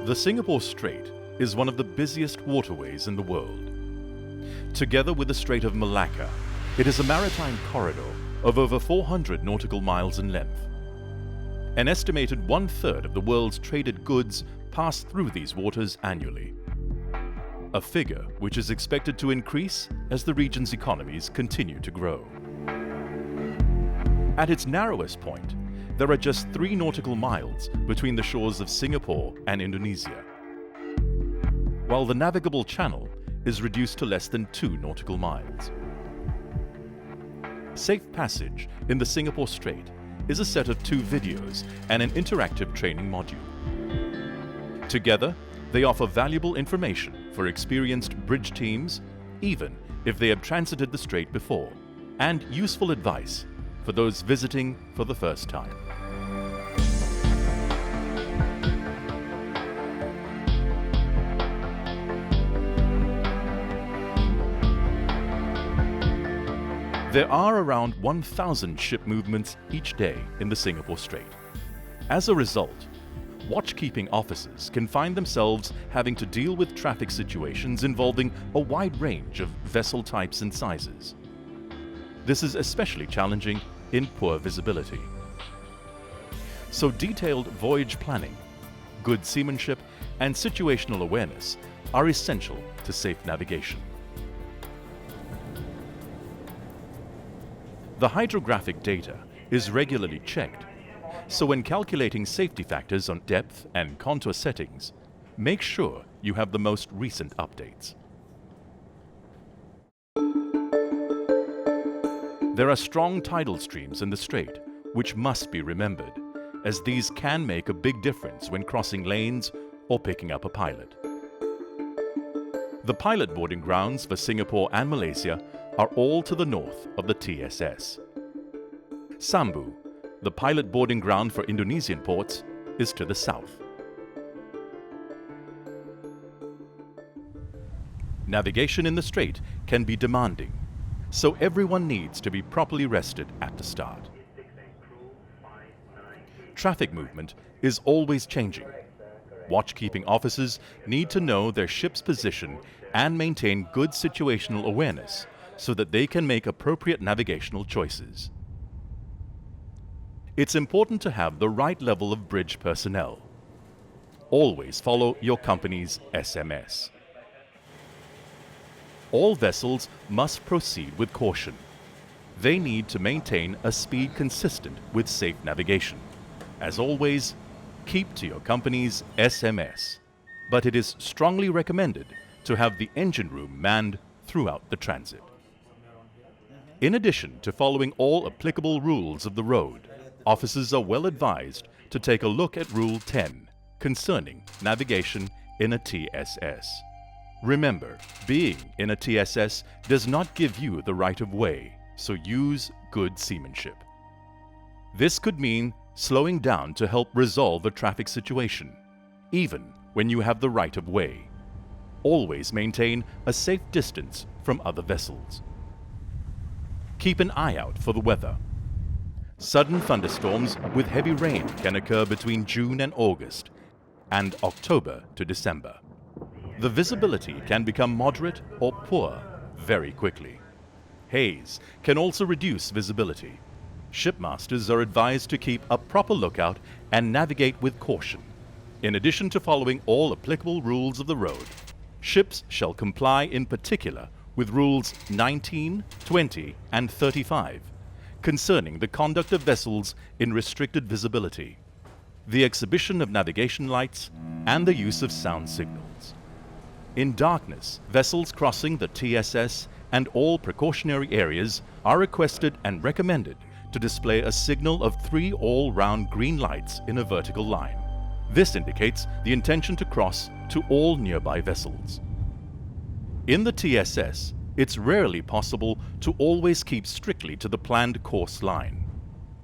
The Singapore Strait is one of the busiest waterways in the world. Together with the Strait of Malacca, it is a maritime corridor of over 400 nautical miles in length. An estimated one-third of the world's traded goods pass through these waters annually, a figure which is expected to increase as the region's economies continue to grow. At its narrowest point, there are just 3 nautical miles between the shores of Singapore and Indonesia, while the navigable channel is reduced to less than 2 nautical miles. Safe Passage in the Singapore Strait is a set of 2 videos and an interactive training module. Together, they offer valuable information for experienced bridge teams, even if they have transited the strait before, and useful advice for those visiting for the first time. There are around 1,000 ship movements each day in the Singapore Strait. As a result, watchkeeping officers can find themselves having to deal with traffic situations involving a wide range of vessel types and sizes. This is especially challenging in poor visibility. So detailed voyage planning, good seamanship, and situational awareness are essential to safe navigation. The hydrographic data is regularly checked, so when calculating safety factors on depth and contour settings, make sure you have the most recent updates. There are strong tidal streams in the strait, which must be remembered, as these can make a big difference when crossing lanes or picking up a pilot. The pilot boarding grounds for Singapore and Malaysia are all to the north of the TSS. Sambu, the pilot boarding ground for Indonesian ports, is to the south. Navigation in the strait can be demanding, so everyone needs to be properly rested at the start. Traffic movement is always changing. Watchkeeping officers need to know their ship's position and maintain good situational awareness so that they can make appropriate navigational choices. It's important to have the right level of bridge personnel. Always follow your company's SMS. All vessels must proceed with caution. They need to maintain a speed consistent with safe navigation. As always, keep to your company's SMS, but it is strongly recommended to have the engine room manned throughout the transit. In addition to following all applicable rules of the road, officers are well advised to take a look at Rule 10 concerning navigation in a TSS. Remember, being in a TSS does not give you the right of way, so use good seamanship. This could mean slowing down to help resolve a traffic situation, even when you have the right of way. Always maintain a safe distance from other vessels. Keep an eye out for the weather. Sudden thunderstorms with heavy rain can occur between June and August, and October to December. The visibility can become moderate or poor very quickly. Haze can also reduce visibility. Shipmasters are advised to keep a proper lookout and navigate with caution. In addition to following all applicable rules of the road, ships shall comply in particular with Rules 19, 20, and 35 concerning the conduct of vessels in restricted visibility, the exhibition of navigation lights, and the use of sound signals. In darkness, vessels crossing the TSS and all precautionary areas are requested and recommended to display a signal of 3 all-round green lights in a vertical line. This indicates the intention to cross to all nearby vessels. In the TSS, it's rarely possible to always keep strictly to the planned course line.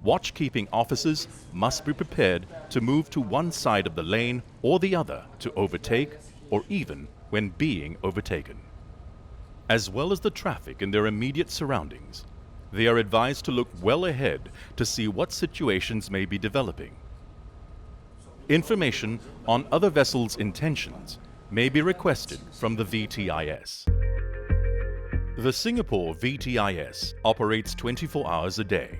Watchkeeping officers must be prepared to move to one side of the lane or the other to overtake, or even when being overtaken. As well as the traffic in their immediate surroundings, they are advised to look well ahead to see what situations may be developing. Information on other vessels' intentions may be requested from the VTIS. The Singapore VTIS operates 24 hours a day.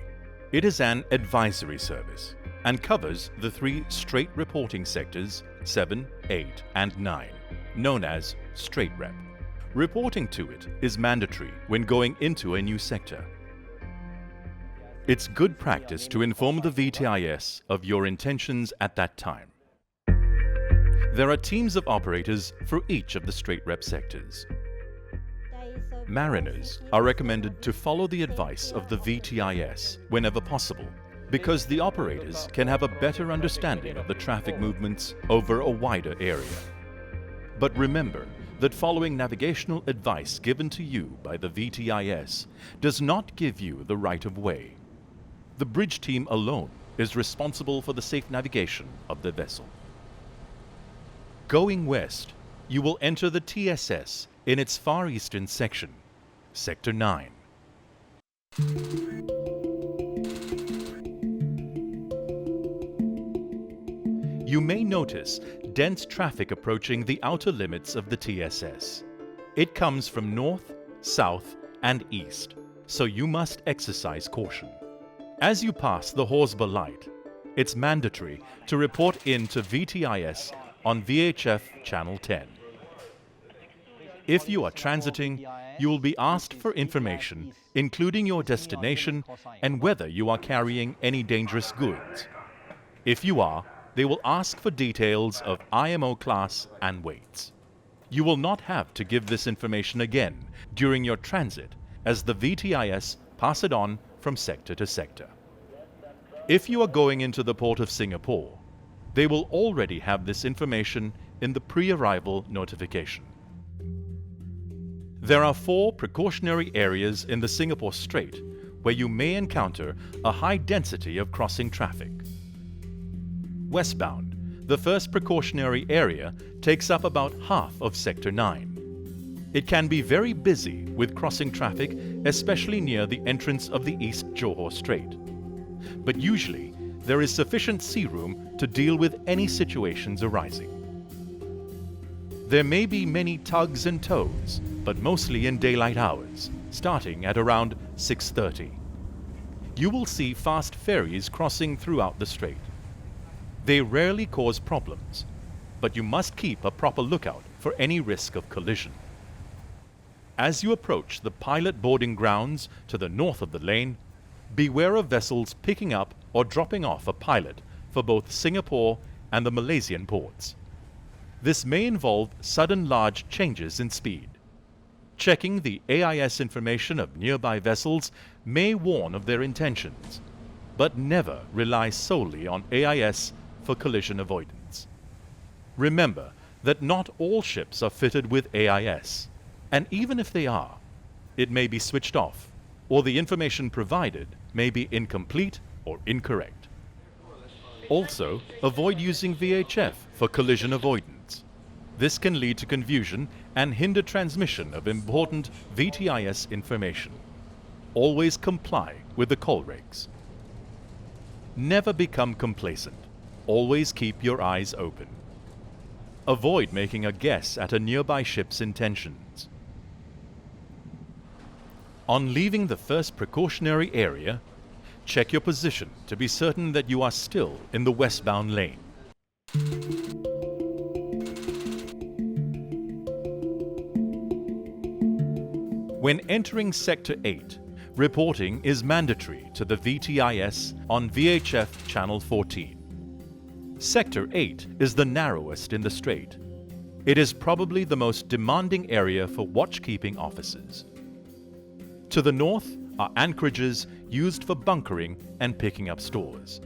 It is an advisory service and covers the 3 Strait reporting sectors 7, 8 and 9, known as Strait Rep. Reporting to it is mandatory when going into a new sector. It's good practice to inform the VTIS of your intentions at that time. There are teams of operators for each of the Strait Rep sectors. Mariners are recommended to follow the advice of the VTIS whenever possible, because the operators can have a better understanding of the traffic movements over a wider area. But remember that following navigational advice given to you by the VTIS does not give you the right of way. The bridge team alone is responsible for the safe navigation of the vessel. Going west, you will enter the TSS in its far eastern section, Sector 9. You may notice dense traffic approaching the outer limits of the TSS. It comes from north, south, and east, so you must exercise caution. As you pass the Horsburgh Light, it's mandatory to report in to VTIS on VHF Channel 10. If you are transiting, you will be asked for information, including your destination and whether you are carrying any dangerous goods. If you are, they will ask for details of IMO class and weights. You will not have to give this information again during your transit, as the VTIS pass it on from sector to sector. If you are going into the Port of Singapore, they will already have this information in the pre-arrival notification. There are 4 precautionary areas in the Singapore Strait where you may encounter a high density of crossing traffic. Westbound, the first precautionary area, takes up about half of Sector 9. It can be very busy with crossing traffic, especially near the entrance of the East Johor Strait. But usually, there is sufficient sea room to deal with any situations arising. There may be many tugs and tows, but mostly in daylight hours, starting at around 6:30. You will see fast ferries crossing throughout the strait. They rarely cause problems, but you must keep a proper lookout for any risk of collision. As you approach the pilot boarding grounds to the north of the lane, beware of vessels picking up or dropping off a pilot for both Singapore and the Malaysian ports. This may involve sudden large changes in speed. Checking the AIS information of nearby vessels may warn of their intentions, but never rely solely on AIS for collision avoidance. Remember that not all ships are fitted with AIS, and even if they are, it may be switched off, or the information provided may be incomplete or incorrect. Also, avoid using VHF for collision avoidance. This can lead to confusion and hinder transmission of important VTIS information. Always comply with the call regs. Never become complacent. Always keep your eyes open. Avoid making a guess at a nearby ship's intentions. On leaving the first precautionary area, check your position to be certain that you are still in the westbound lane. When entering Sector 8, reporting is mandatory to the VTIS on VHF Channel 14. Sector 8 is the narrowest in the strait. It is probably the most demanding area for watchkeeping officers. To the north are anchorages used for bunkering and picking up stores.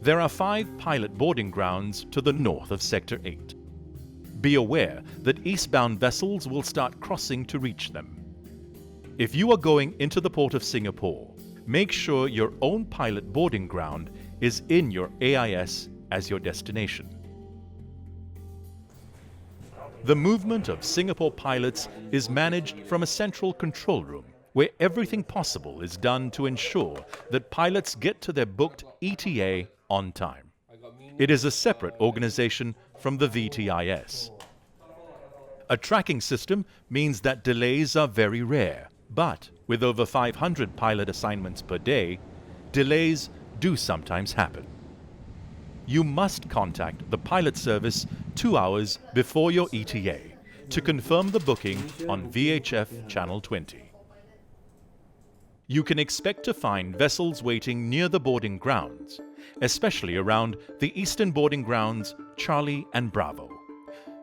There are 5 pilot boarding grounds to the north of Sector 8. Be aware that eastbound vessels will start crossing to reach them. If you are going into the Port of Singapore, make sure your own pilot boarding ground is in your AIS as your destination. The movement of Singapore pilots is managed from a central control room, where everything possible is done to ensure that pilots get to their booked ETA on time. It is a separate organization from the VTIS. A tracking system means that delays are very rare, but with over 500 pilot assignments per day, delays do sometimes happen. You must contact the pilot service 2 hours before your ETA to confirm the booking on VHF Channel 20. You can expect to find vessels waiting near the boarding grounds, especially around the eastern boarding grounds Charlie and Bravo.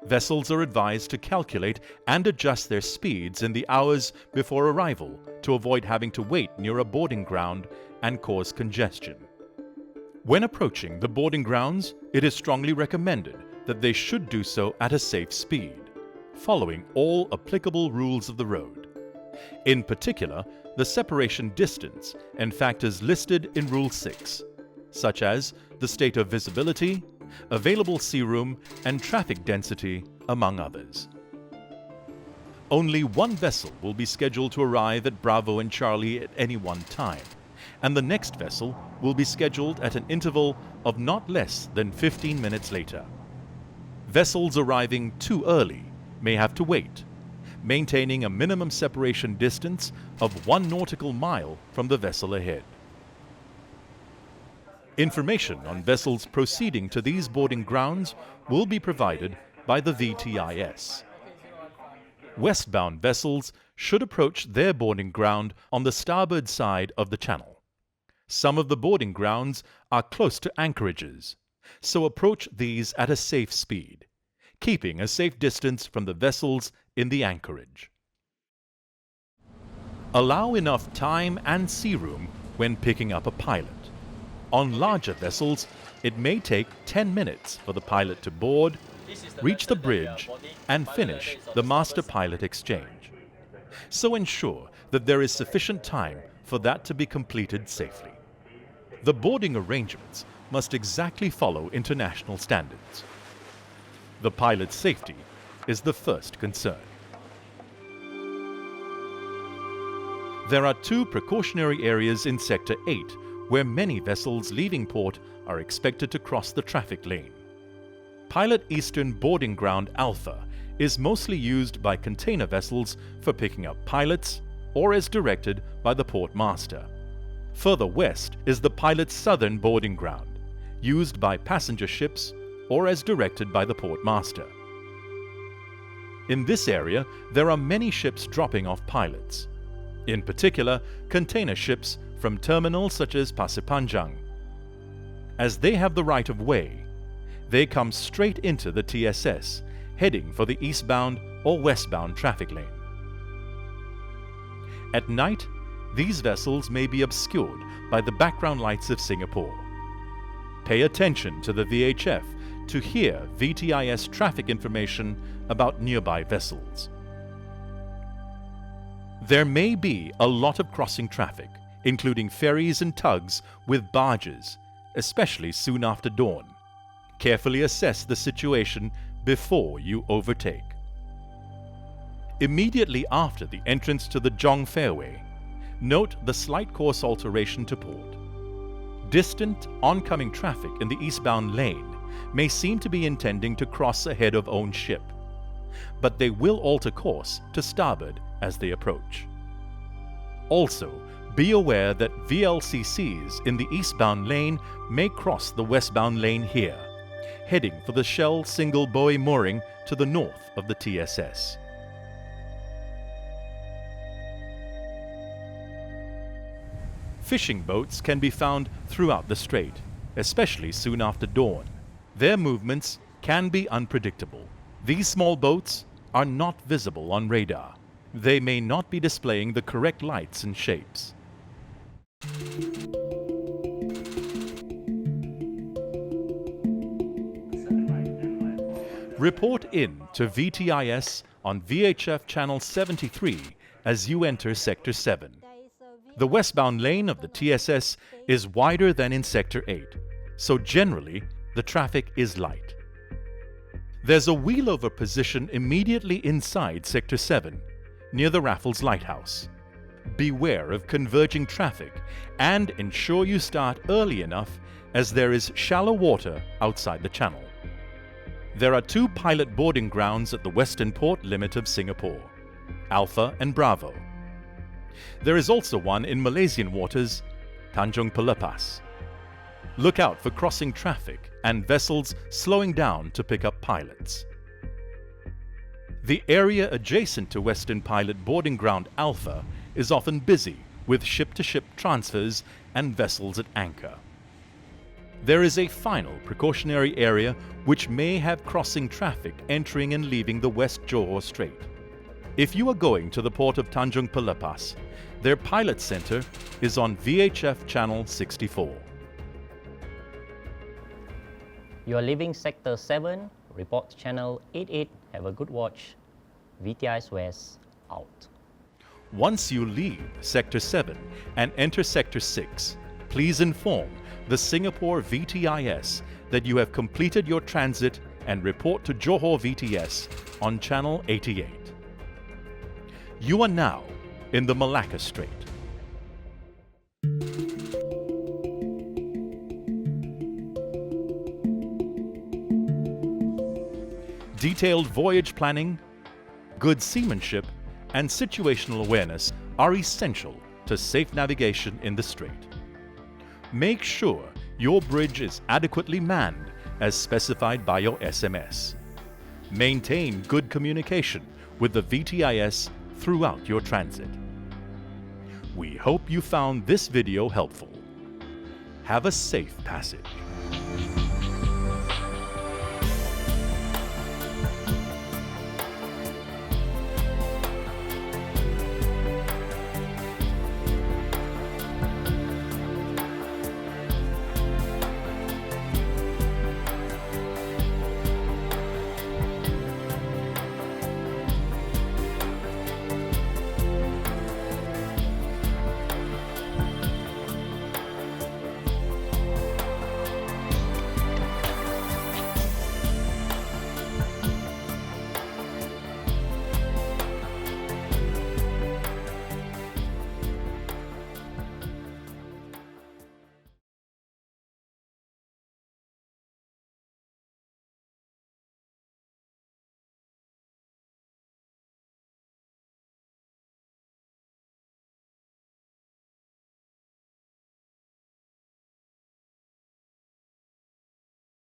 Vessels are advised to calculate and adjust their speeds in the hours before arrival to avoid having to wait near a boarding ground and cause congestion. When approaching the boarding grounds, it is strongly recommended that they should do so at a safe speed, following all applicable rules of the road. In particular, the separation distance and factors listed in Rule 6, such as the state of visibility, available sea room, and traffic density, among others. Only one vessel will be scheduled to arrive at Bravo and Charlie at any one time, and the next vessel will be scheduled at an interval of not less than 15 minutes later. Vessels arriving too early may have to wait, maintaining a minimum separation distance of 1 nautical mile from the vessel ahead. Information on vessels proceeding to these boarding grounds will be provided by the VTIS. Westbound vessels should approach their boarding ground on the starboard side of the channel. Some of the boarding grounds are close to anchorages, so approach these at a safe speed, keeping a safe distance from the vessels in the anchorage. Allow enough time and sea room when picking up a pilot. On larger vessels, it may take 10 minutes for the pilot to board, reach the bridge, and finish the master-pilot exchange. So ensure that there is sufficient time for that to be completed safely. The boarding arrangements must exactly follow international standards. The pilot's safety is the first concern. There are 2 precautionary areas in Sector 8 where many vessels leaving port are expected to cross the traffic lane. Pilot Eastern Boarding Ground Alpha is mostly used by container vessels for picking up pilots or as directed by the port master. Further west is the Pilot Southern Boarding Ground, used by passenger ships or as directed by the port master. In this area, there are many ships dropping off pilots, in particular container ships from terminals such as Pasir Panjang. As they have the right of way, they come straight into the TSS, heading for the eastbound or westbound traffic lane. At night, these vessels may be obscured by the background lights of Singapore. Pay attention to the VHF to hear VTIS traffic information about nearby vessels. There may be a lot of crossing traffic, including ferries and tugs with barges, especially soon after dawn. Carefully assess the situation before you overtake. Immediately after the entrance to the Jong Fairway, note the slight course alteration to port. Distant oncoming traffic in the eastbound lane may seem to be intending to cross ahead of own ship, but they will alter course to starboard as they approach. Also, be aware that VLCCs in the eastbound lane may cross the westbound lane here, heading for the Shell single buoy mooring to the north of the TSS. Fishing boats can be found throughout the strait, especially soon after dawn. Their movements can be unpredictable. These small boats are not visible on radar. They may not be displaying the correct lights and shapes. Report in to VTIS on VHF Channel 73 as you enter Sector 7. The westbound lane of the TSS is wider than in Sector 8, so generally the traffic is light. There's a wheelover position immediately inside Sector 7, near the Raffles Lighthouse. Beware of converging traffic and ensure you start early enough, as there is shallow water outside the channel. There are 2 pilot boarding grounds at the western port limit of Singapore, Alpha and Bravo. There is also one in Malaysian waters, Tanjung Pelepas. Look out for crossing traffic and vessels slowing down to pick up pilots. The area adjacent to Western Pilot Boarding Ground Alpha is often busy with ship-to-ship transfers and vessels at anchor. There is a final precautionary area which may have crossing traffic entering and leaving the West Johor Strait. If you are going to the port of Tanjung Pelepas, their pilot center is on VHF channel 64. You are leaving Sector 7, report channel 88, have a good watch. VTIS West, out. Once you leave Sector 7 and enter Sector 6, please inform the Singapore VTIS that you have completed your transit and report to Johor VTS on channel 88. You are now in the Malacca Strait. Detailed voyage planning, good seamanship, and situational awareness are essential to safe navigation in the Strait. Make sure your bridge is adequately manned as specified by your SMS. Maintain good communication with the VTIS throughout your transit. We hope you found this video helpful. Have a safe passage.